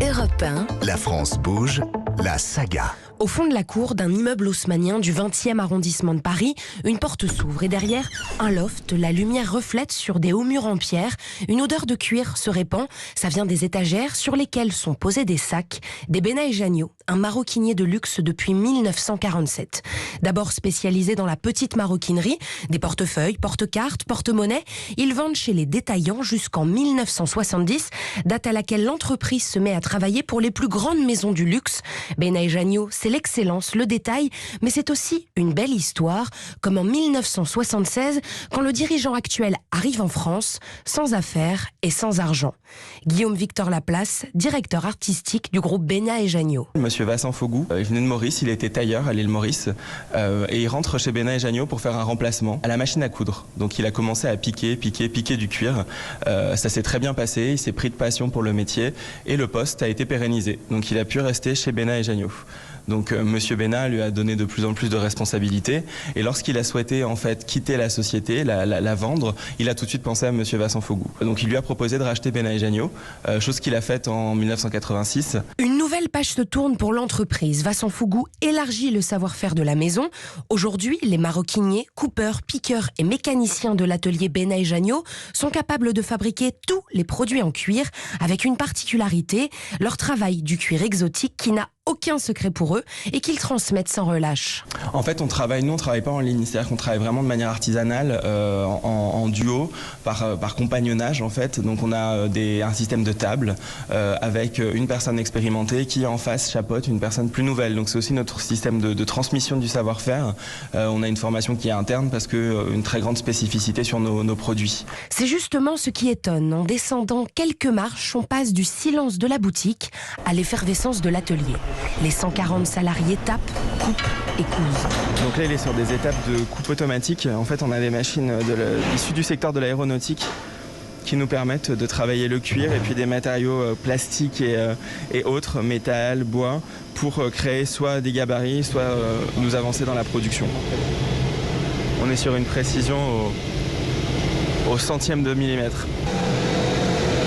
Europe 1. La France bouge, la saga. Au fond de la cour d'un immeuble haussmannien du 20e arrondissement de Paris, une porte s'ouvre et derrière, un loft, la lumière reflète sur des hauts murs en pierre, une odeur de cuir se répand, ça vient des étagères sur lesquelles sont posés des sacs, des Benna & Jagneau, un maroquinier de luxe depuis 1947. D'abord spécialisé dans la petite maroquinerie, des portefeuilles, porte-cartes, porte-monnaies, ils vendent chez les détaillants jusqu'en 1970, date à laquelle l'entreprise se met à travailler pour les plus grandes maisons du luxe. Benna & Jagneau, c'est l'excellence, le détail, mais c'est aussi une belle histoire, comme en 1976, quand le dirigeant actuel arrive en France, sans affaires et sans argent. Guillaume Victor Laplace, directeur artistique du groupe Benna & Jagneau. Monsieur Vincent Fogou, il venait de Maurice, il était tailleur à l'île Maurice, et il rentre chez Benna & Jagneau pour faire un remplacement à la machine à coudre. Donc il a commencé à piquer du cuir. Ça s'est très bien passé, il s'est pris de passion pour le métier, et le poste a été pérennisé. Donc il a pu rester chez Benna & Jagneau. Donc Monsieur Benna lui a donné de plus en plus de responsabilités et lorsqu'il a souhaité en fait quitter la société, la vendre, il a tout de suite pensé à Monsieur Vincent Fogou. Donc il lui a proposé de racheter Benna & Jagneau, chose qu'il a faite en 1986. Une nouvelle page se tourne pour l'entreprise. Vincent Fogou élargit le savoir-faire de la maison. Aujourd'hui, les maroquiniers, coupeurs, piqueurs et mécaniciens de l'atelier Benna & Jagneau sont capables de fabriquer tous les produits en cuir avec une particularité, leur travail du cuir exotique qui n'a aucun secret pour eux et qu'ils transmettent sans relâche. En fait, on travaille pas en ligne, c'est-à-dire qu'on travaille vraiment de manière artisanale, en duo, par compagnonnage en fait. Donc on a un système de table avec une personne expérimentée qui en face chapeaute une personne plus nouvelle. Donc c'est aussi notre système de transmission du savoir-faire. On a une formation qui est interne parce que une très grande spécificité sur nos produits. C'est justement ce qui étonne. En descendant quelques marches, on passe du silence de la boutique à l'effervescence de l'atelier. Les 140 salariés tapent, coupent et cousent. Donc là, il est sur des étapes de coupe automatique. En fait, on a des machines issues du secteur de l'aéronautique qui nous permettent de travailler le cuir et puis des matériaux plastiques et autres, métal, bois, pour créer soit des gabarits, soit nous avancer dans la production. On est sur une précision au centième de millimètre.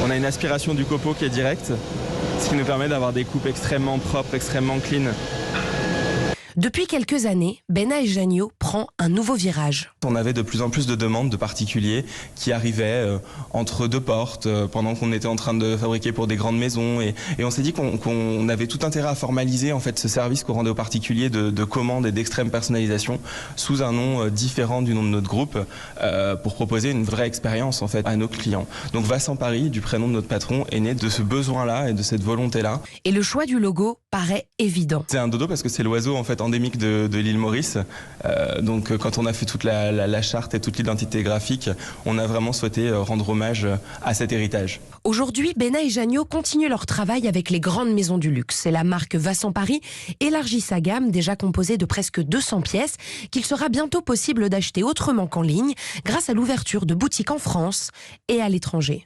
On a une aspiration du copeau qui est directe, ce qui nous permet d'avoir des coupes extrêmement propres, extrêmement clean. Depuis quelques années, Benna & Jagneau prend un nouveau virage. On avait de plus en plus de demandes de particuliers qui arrivaient entre deux portes pendant qu'on était en train de fabriquer pour des grandes maisons et on s'est dit qu'on avait tout intérêt à formaliser en fait ce service qu'on rendait aux particuliers de commande et d'extrême personnalisation sous un nom différent du nom de notre groupe pour proposer une vraie expérience en fait à nos clients. Donc Vincent Paris, du prénom de notre patron, est né de ce besoin-là et de cette volonté-là. Et le choix du logo paraît évident. C'est un dodo parce que c'est l'oiseau en fait endémique de l'île Maurice. Donc quand on a fait toute la charte et toute l'identité graphique, on a vraiment souhaité rendre hommage à cet héritage. Aujourd'hui, Benna & Jagneau continuent leur travail avec les grandes maisons du luxe. Et la marque Vincent Paris élargit sa gamme, déjà composée de presque 200 pièces, qu'il sera bientôt possible d'acheter autrement qu'en ligne, grâce à l'ouverture de boutiques en France et à l'étranger.